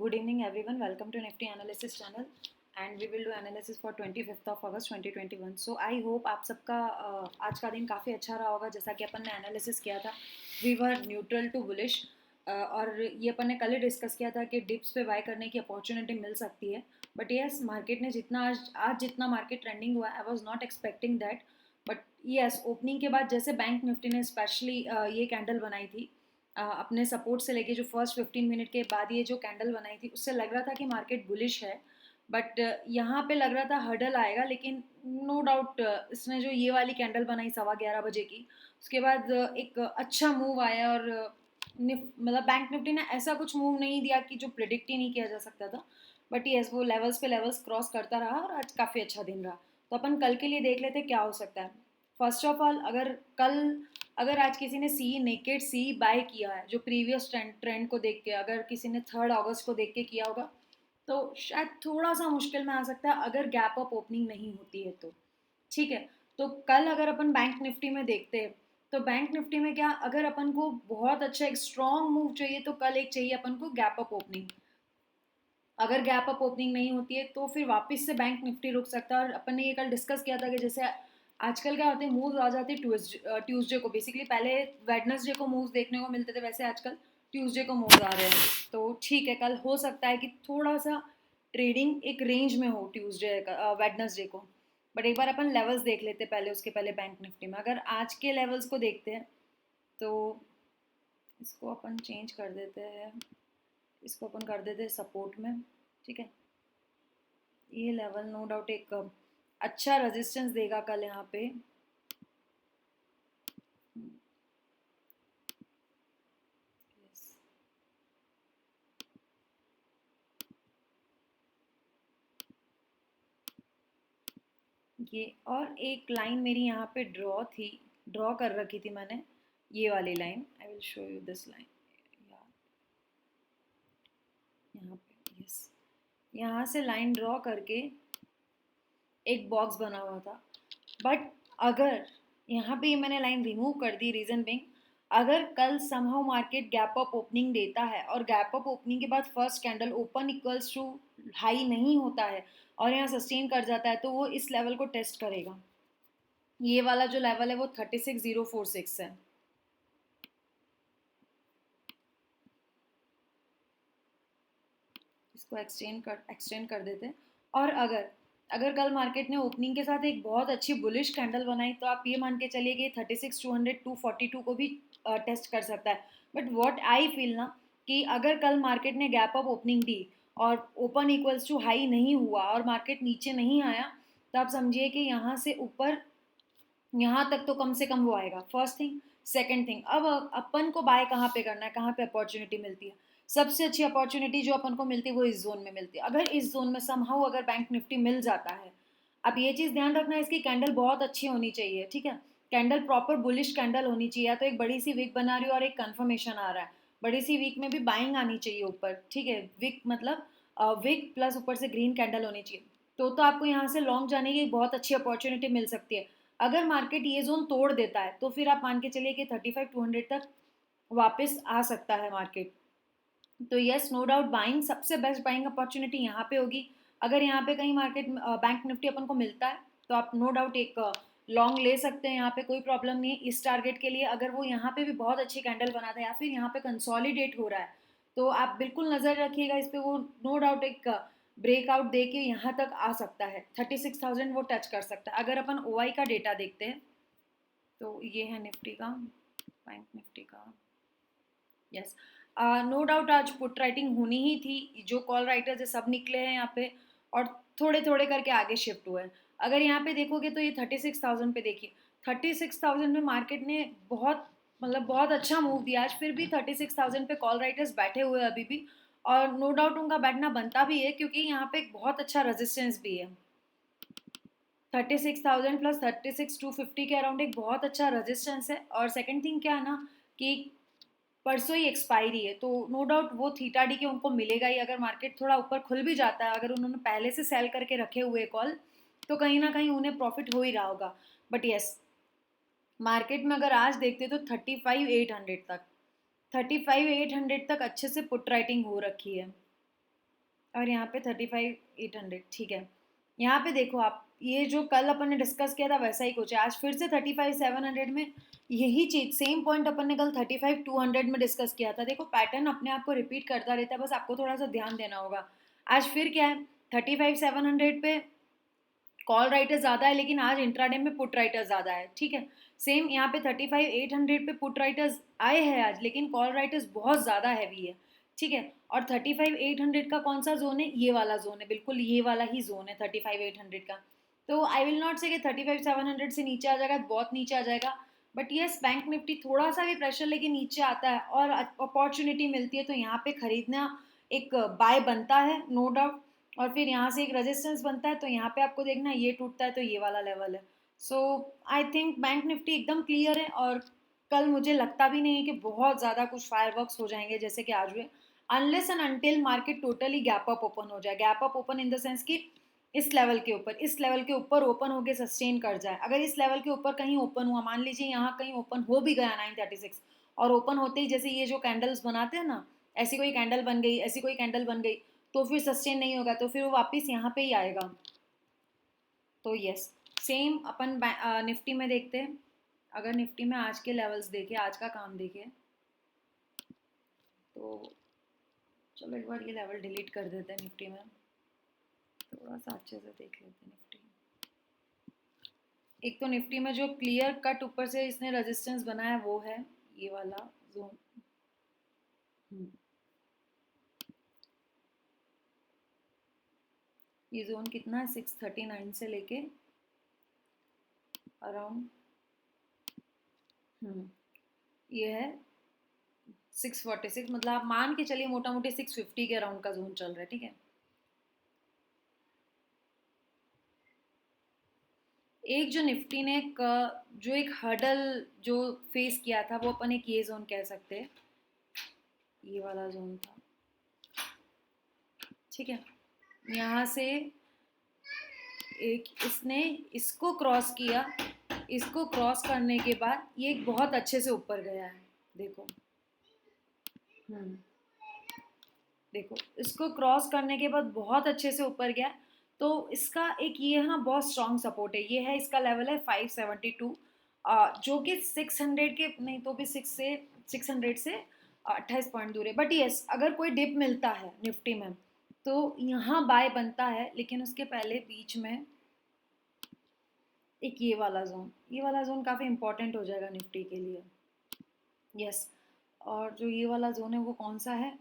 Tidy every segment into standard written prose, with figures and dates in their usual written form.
Good evening, everyone. Welcome to Nifty Analysis channel, and we will do analysis for 25th of August 2021. So I hope आप सबका आज का दिन काफ़ी अच्छा रहा होगा. जैसा कि अपन ने एनालिसिस किया था, we were neutral to bullish, और ये अपन ने कल ही डिस्कस किया था कि डिप्स पे बाय करने की अपॉर्चुनिटी मिल सकती है. बट यस, मार्केट ने जितना आज जितना मार्केट ट्रेंडिंग हुआ, I was not expecting that. But yes, opening के बाद जैसे बैंक निफ्टी ने स्पेशली ये कैंडल बनाई थी, अपने सपोर्ट से लेके जो फर्स्ट 15 मिनट के बाद ये जो कैंडल बनाई थी, उससे लग रहा था कि मार्केट बुलिश है. बट यहाँ पे लग रहा था हर्डल आएगा, लेकिन नो डाउट इसने जो ये वाली कैंडल बनाई 11:15 बजे की, उसके बाद एक अच्छा मूव आया. और मतलब बैंक निफ्टी ने ऐसा कुछ मूव नहीं दिया कि जो प्रिडिक्ट ही नहीं किया जा सकता था. बट यस, वो लेवल्स पे लेवल्स क्रॉस करता रहा और आज काफ़ी अच्छा दिन रहा. तो अपन कल के लिए देख लेते क्या हो सकता है. फर्स्ट ऑफ ऑल, अगर आज किसी ने सी नेकेड सी बाय किया है, जो प्रीवियस ट्रेंड को देख के, अगर किसी ने 3 अगस्त को देख के किया होगा, तो शायद थोड़ा सा मुश्किल में आ सकता है अगर गैप अप ओपनिंग नहीं होती है तो. ठीक है. तो कल अगर अपन बैंक निफ्टी में देखते हैं, तो बैंक निफ्टी में क्या, अगर अपन को बहुत अच्छा एक स्ट्रॉन्ग मूव चाहिए, तो कल एक चाहिए अपन को गैप अप ओपनिंग. अगर गैप अप ओपनिंग नहीं होती है, तो फिर वापस से बैंक निफ्टी रुक सकता है. और अपन ने ये कल डिस्कस किया था कि जैसे आजकल क्या होते हैं, मूव्स आ जाते हैं ट्यूसडे को. बेसिकली पहले वेडनेसडे को मूव्स देखने को मिलते थे, वैसे आजकल ट्यूसडे को मूव्स आ रहे हैं. तो ठीक है, कल हो सकता है कि थोड़ा सा ट्रेडिंग एक रेंज में हो ट्यूसडे का, वेडनेसडे को. बट एक बार अपन लेवल्स देख लेते हैं पहले, उसके पहले बैंक निफ्टी में अगर आज के लेवल्स को देखते हैं, तो इसको अपन चेंज कर देते हैं, इसको अपन कर देते हैं सपोर्ट में. ठीक है. ये लेवल नो डाउट एक अच्छा रेजिस्टेंस देगा कल यहाँ पे. Yes. ये और एक लाइन मेरी यहाँ पे ड्रॉ कर रखी थी मैंने, ये वाली line. I will show you this line. यहाँ पे यस, यहाँ से लाइन ड्रॉ करके एक बॉक्स बना हुआ था. बट अगर यहाँ पे मैंने लाइन रिमूव कर दी, रीजन बिंग, अगर कल somehow market gap up opening देता है और गैप अप ओपनिंग के बाद first candle open equals to high नहीं होता है और यहाँ सस्टेन कर जाता है, तो वो इस लेवल को टेस्ट करेगा. ये वाला जो लेवल है वो 36046 है. इसको एक्सटेंड कर देते हैं. और अगर कल मार्केट ने ओपनिंग के साथ एक बहुत अच्छी बुलिश कैंडल बनाई, तो आप ये मान के चलिए कि 36,200 242 को भी टेस्ट कर सकता है. बट व्हाट आई फील ना, कि अगर कल मार्केट ने गैप अप ओपनिंग दी और ओपन इक्वल्स टू हाई नहीं हुआ और मार्केट नीचे नहीं आया, तो आप समझिए कि यहाँ से ऊपर, यहाँ तक तो कम से कम वो आएगा. First thing. सेकंड थिंग, अब अपन को बाय कहाँ पे करना है, कहाँ पे अपॉर्चुनिटी मिलती है. सबसे अच्छी अपॉर्चुनिटी जो अपन को मिलती है वो इस जोन में मिलती है. अगर इस जोन में समहाउ अगर बैंक निफ्टी मिल जाता है, अब ये चीज़ ध्यान रखना है, इसकी कैंडल बहुत अच्छी होनी चाहिए. ठीक है. कैंडल प्रॉपर बुलिश कैंडल होनी चाहिए. या तो एक बड़ी सी विक बना रही हो और एक कन्फर्मेशन आ रहा है, बड़ी सी वीक में भी बाइंग आनी चाहिए ऊपर. ठीक है. विक मतलब विक प्लस ऊपर से ग्रीन कैंडल होनी चाहिए, तो आपको यहाँ से लॉन्ग जाने की बहुत अच्छी अपॉर्चुनिटी मिल सकती है. अगर मार्केट ये जोन तोड़ देता है, तो फिर आप मान के चलिए कि 35,200 तक वापस आ सकता है मार्केट. तो यस, नो डाउट बाइंग सबसे बेस्ट बाइंग अपॉर्चुनिटी यहाँ पे होगी. अगर यहाँ पे कहीं मार्केट बैंक निफ्टी अपन को मिलता है, तो आप नो डाउट एक लॉन्ग ले सकते हैं. यहाँ पे कोई प्रॉब्लम नहीं है इस टारगेट के लिए. अगर वो यहाँ पे भी बहुत अच्छी कैंडल बनाता है या फिर यहाँ पे कंसोलिडेट हो रहा है, तो आप बिल्कुल नज़र रखिएगा इस पे. वो नो डाउट एक ब्रेकआउट दे के यहाँ तक आ सकता है. 36,000 वो टच कर सकता है. अगर अपन OI का डेटा देखते हैं, तो ये है निफ्टी का, बैंक निफ्टी का. यस, नो डाउट आज पुट राइटिंग होनी ही थी. जो कॉल राइटर्स है सब निकले हैं यहाँ पे, और थोड़े थोड़े करके आगे शिफ्ट हुए हैं. अगर यहाँ पे देखोगे तो ये 36,000 पे देखिए, 36,000 में मार्केट ने बहुत मतलब बहुत अच्छा मूव दिया आज. फिर भी 36,000 पे कॉल राइटर्स बैठे हुए हैं अभी भी, और नो डाउट उनका बैठना बनता भी है, क्योंकि यहाँ पे एक बहुत अच्छा रेजिस्टेंस भी है. 36,000 प्लस 36,250 के अराउंड एक बहुत अच्छा रेजिस्टेंस है. और सेकंड थिंग क्या है ना, कि परसों ही एक्सपायरी है, तो नो डाउट वो थीटा डी के उनको मिलेगा ही. अगर मार्केट थोड़ा ऊपर खुल भी जाता है, अगर उन्होंने पहले से सेल करके रखे हुए कॉल, तो कहीं ना कहीं उन्हें प्रॉफिट हो ही रहा होगा. बट यस, मार्केट में अगर आज देखते तो 35,800 तक, 35,800 तक अच्छे से पुट राइटिंग हो रखी है. और यहाँ पे 35,800, ठीक है। यहाँ पे देखो आप, ये जो कल अपन ने डिस्कस किया था वैसा ही कुछ है, आज फिर से 35,700 में यही चीज, सेम पॉइंट अपन ने कल 35,200 में डिस्कस किया था। देखो पैटर्न अपने आप को रिपीट करता रहता है, बस आपको थोड़ा सा ध्यान देना होगा। आज फिर क्या है, 35,700 पे कॉल राइटर ज़्यादा है, लेकिन आज इंट्राडे में पुट राइटर ज़्यादा है, ठीक है। सेम यहाँ पे 35,800 पे पुट राइटर्स आए हैं आज, लेकिन कॉल राइटर्स बहुत ज़्यादा हैवी है, ठीक है। और 35,800 का कौन सा जोन है, ये वाला जोन है, बिल्कुल ये वाला ही जोन है 35,800 का। तो आई विल नॉट से कि 35,700 से नीचे आ जाएगा, बहुत नीचे आ जाएगा, बट यस बैंक निफ्टी थोड़ा सा भी प्रेशर लेके नीचे आता है और अपॉर्चुनिटी मिलती है तो यहाँ पे खरीदना एक बाय बनता है, नो डाउट। और फिर यहाँ से एक रेजिस्टेंस बनता है, तो यहाँ पे आपको देखना ये टूटता है तो ये वाला लेवल है। सो आई थिंक बैंक निफ्टी एकदम क्लियर है, और कल मुझे लगता भी नहीं है कि बहुत ज़्यादा कुछ फायरवर्क्स हो जाएंगे जैसे कि आज हुए, unless and until market totally gap up open हो जाए। Gap up open in the sense कि इस लेवल के ऊपर ओपन होके सस्टेन कर जाए। अगर इस लेवल के ऊपर कहीं ओपन हुआ, मान लीजिए यहाँ कहीं ओपन हो भी गया 936, और ओपन होते ही जैसे ये जो कैंडल्स बनाते हैं ना, ऐसी कोई कैंडल बन गई, ऐसी कोई कैंडल बन गई, तो फिर सस्टेन नहीं होगा, तो फिर वो वापस यहाँ पे ही आएगा। तो यस, सेम अपन निफ्टी में देखते हैं। अगर निफ्टी में आज के लेवल्स देखे, आज का काम देखे, तो चलो एक बार ये लेवल डिलीट कर देते हैं निफ्टी में, थोड़ा सा अच्छे से देख लेते हैं निफ्टी। एक तो निफ्टी में जो क्लियर कट ऊपर से इसने रेजिस्टेंस बनाया वो है ये वाला जोन। ये जोन कितना है, 639 से लेके अराउंड ये है 646, मतलब आप मान के चलिए मोटा मोटी 650 के अराउंड का जोन चल रहा है, ठीक है। एक जो निफ्टी ने जो एक हर्डल जो फेस किया था, वो अपन एक ये जोन कह सकते हैं, ये वाला जोन था, ठीक है। यहाँ से एक इसने इसको क्रॉस किया, इसको क्रॉस करने के बाद ये एक बहुत अच्छे से ऊपर गया है, देखो। हम्म देखो, इसको क्रॉस करने के बाद बहुत अच्छे से ऊपर गया, तो इसका एक ये है ना बहुत स्ट्रॉन्ग सपोर्ट है, ये है इसका लेवल है 572, जो कि 600 के नहीं तो भी 600 से 28 पॉइंट दूर है। बट यस, अगर कोई डिप मिलता है निफ्टी में तो यहाँ बाय बनता है, लेकिन उसके पहले बीच में एक ये वाला जोन काफ़ी इंपॉर्टेंट हो जाएगा निफ्टी के लिए। यस, और जो ये वाला जोन है वो कौन सा है,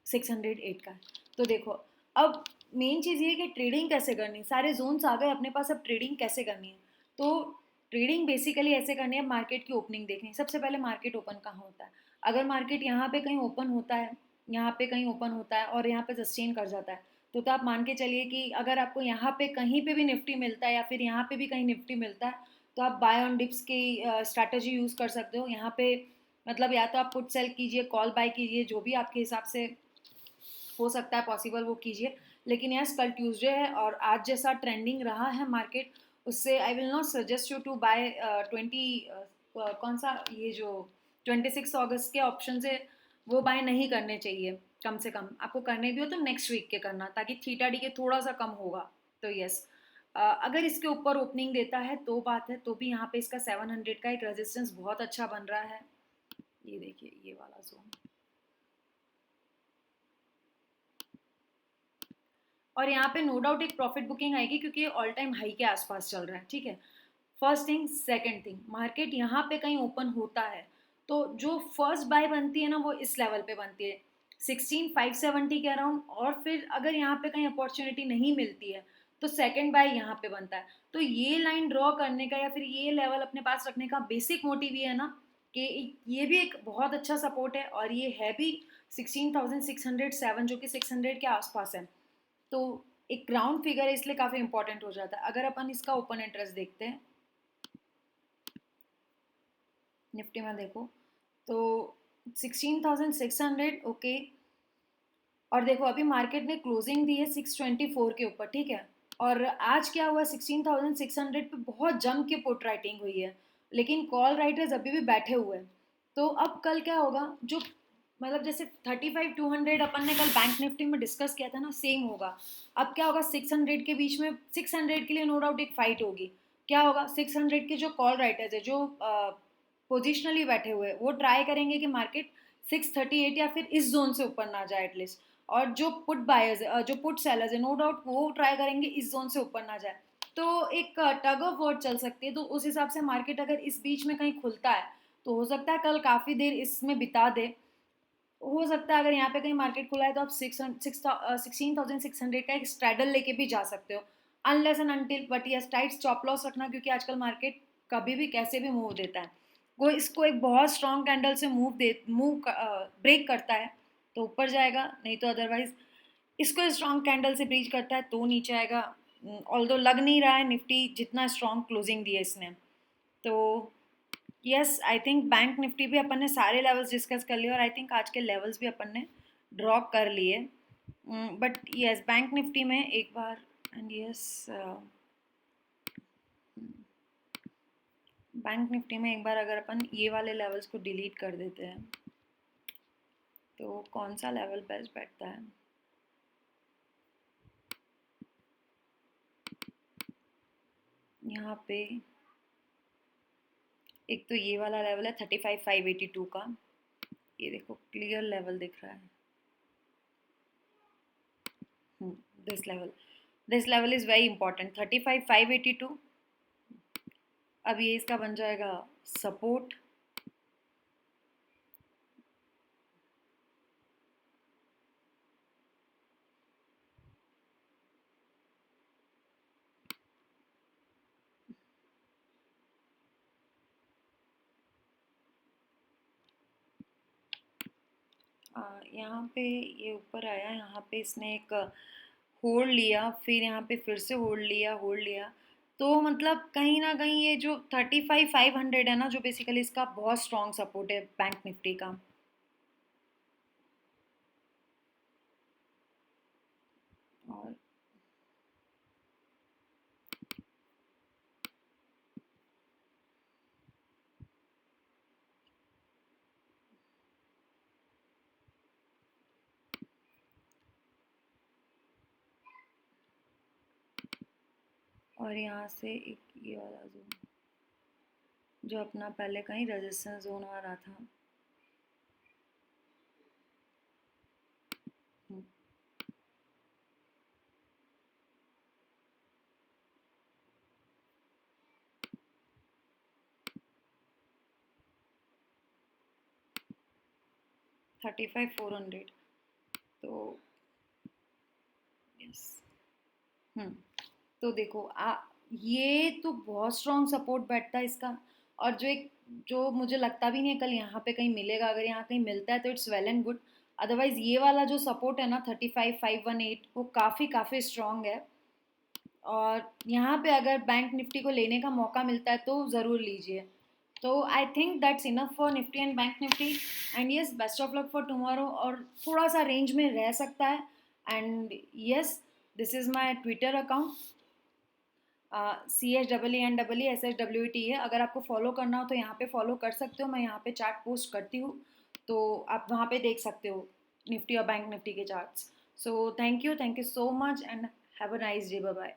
608 का है। तो देखो, अब मेन चीज़ ये है कि ट्रेडिंग कैसे करनी है, सारे जोन्स आ गए अपने पास, अब ट्रेडिंग कैसे करनी है। तो ट्रेडिंग बेसिकली ऐसे करनी है, मार्केट की ओपनिंग देखनी है। सबसे पहले मार्केट ओपन कहाँ होता है, अगर मार्केट यहाँ पे कहीं ओपन होता है, यहाँ पे कहीं ओपन होता है और यहाँ पे सस्टेन कर जाता है, तो आप मान के चलिए कि अगर आपको यहाँ पे कहीं पे भी निफ्टी मिलता है या फिर यहाँ पे भी कहीं निफ्टी मिलता है, तो आप बाय ऑन डिप्स की स्ट्रैटेजी यूज़ कर सकते हो यहाँ पे। मतलब या तो आप पुट सेल कीजिए, कॉल बाय कीजिए, जो भी आपके हिसाब से हो सकता है पॉसिबल वो कीजिए। लेकिन यस, कल ट्यूसडे है और आज जैसा ट्रेंडिंग रहा है मार्केट, उससे I will not suggest you to buy कौन सा ये जो 26 अगस्त के ऑप्शन है वो बाय नहीं करने चाहिए। कम से कम आपको करने भी हो तो नेक्स्ट वीक के करना, ताकि थीटा डी के थोड़ा सा कम होगा। तो यस, अगर इसके ऊपर ओपनिंग देता है तो बात है, तो भी यहाँ पे इसका 700 का एक रेजिस्टेंस बहुत अच्छा बन रहा है। ये देखिए ये वाला जोन, और यहाँ पे नो डाउट एक प्रॉफिट बुकिंग आएगी क्योंकि ऑल टाइम हाई के आसपास चल रहा है, ठीक है। First thing, second thing, market यहाँ पे कहीं ओपन होता है तो जो फर्स्ट बाय बनती है ना वो इस लेवल पे बनती है 16,570 के अराउंड, और फिर अगर यहाँ पे कहीं अपॉर्चुनिटी नहीं मिलती है तो सेकंड बाय यहाँ पे बनता है। तो ये लाइन ड्रॉ करने का या फिर ये लेवल अपने पास रखने का बेसिक मोटिव ये है ना कि ये भी एक बहुत अच्छा सपोर्ट है, और ये है भी 16,607 जो कि 600 के आसपास है। तो एक ग्राउंड फिगर है, इसलिए काफ़ी इंपॉर्टेंट हो जाता है। अगर अपन इसका ओपन इंटरेस्ट देखते हैं निफ्टी में, देखो तो 16,600, ओके। और देखो अभी मार्केट ने क्लोजिंग दी है 624 के ऊपर, ठीक है। और आज क्या हुआ, 16,600 पे बहुत जम के पुट राइटिंग हुई है, लेकिन कॉल राइटर्स अभी भी बैठे हुए हैं। तो अब कल क्या होगा, जो मतलब जैसे 35,200 अपन ने कल बैंक निफ्टी में डिस्कस किया था ना, सेम होगा। अब क्या होगा, 600 के बीच में, 600 के लिए नो डाउट एक फाइट होगी। क्या होगा, 600 के जो कॉल राइटर्स है, जो पोजिशनली बैठे हुए हैं, वो ट्राई करेंगे कि मार्केट 638 या फिर इस जोन से ऊपर ना जाए एटलीस्ट। और जो पुट बायर्स है, जो पुट सेलर्स है, नो डाउट वो ट्राई करेंगे इस जोन से ऊपर ना जाए। तो एक टग ऑफ वॉर चल सकती है। तो उस हिसाब से मार्केट अगर इस बीच में कहीं खुलता है तो हो सकता है कल काफ़ी देर इसमें बिता दे। हो सकता है अगर यहाँ पे कहीं मार्केट खुला है तो आप 16,600 का एक स्ट्रैडल लेके भी जा सकते हो, unless and until. But yes, tight stop loss रखना, क्योंकि आजकल मार्केट कभी भी कैसे भी मूव देता है। वो इसको एक बहुत स्ट्रॉन्ग कैंडल से मूव ब्रेक करता है तो ऊपर जाएगा, नहीं तो अदरवाइज इसको स्ट्रॉन्ग कैंडल से ब्रीच करता है तो नीचे आएगा। ऑल्दो लग नहीं रहा है निफ्टी जितना स्ट्रॉन्ग क्लोजिंग दी है इसने। तो yes, I think bank Nifty भी अपन ने सारे लेवल्स डिस्कस कर लिए, और आई थिंक आज के लेवल्स भी अपन ने ड्रॉ कर लिए। बट यस, बैंक निफ्टी में एक बार, एंड यस, बैंक निफ्टी में एक बार अगर अपन ये वाले लेवल्स को डिलीट कर देते हैं तो कौन सा लेवल बेस्ट बैठता है। यहाँ पे एक तो ये वाला लेवल है 35,582 का, ये देखो क्लियर लेवल दिख रहा है। This level, this level is very important, 35,582। अब ये इसका बन जाएगा सपोर्ट। यहाँ पे ये ऊपर आया, यहाँ पे इसने एक होल्ड लिया, फिर यहाँ पे फिर से होल्ड लिया। तो मतलब कहीं ना कहीं ये जो 35,500 है ना, जो बेसिकली इसका बहुत स्ट्रॉन्ग सपोर्ट है बैंक निफ्टी का। और यहाँ से एक ये वाला जोन जो अपना पहले कहीं रेजिस्टेंस जोन आ रहा था, 35,400। तो यस, हम्म, तो देखो ये तो बहुत स्ट्रॉन्ग सपोर्ट बैठता है इसका। और जो मुझे लगता भी नहीं है कल यहाँ पे कहीं मिलेगा, अगर यहाँ कहीं मिलता है तो it's well and good. Otherwise ये वाला जो सपोर्ट है ना 35,518, वो काफ़ी काफ़ी स्ट्रॉन्ग है। और यहाँ पे अगर बैंक निफ्टी को लेने का मौका मिलता है तो ज़रूर लीजिए। तो I think that's enough for Nifty and bank Nifty. And yes, best of luck for tomorrow, और थोड़ा सा रेंज में रह सकता है। And yes, this is my Twitter account, CHEENEESSWET है। अगर आपको फॉलो करना हो तो यहाँ पे फॉलो कर सकते हो, मैं यहाँ पे चार्ट पोस्ट करती हूँ, तो आप वहाँ पे देख सकते हो निफ्टी और बैंक निफ्टी के charts. So thank you so much, and have a nice day, bye bye.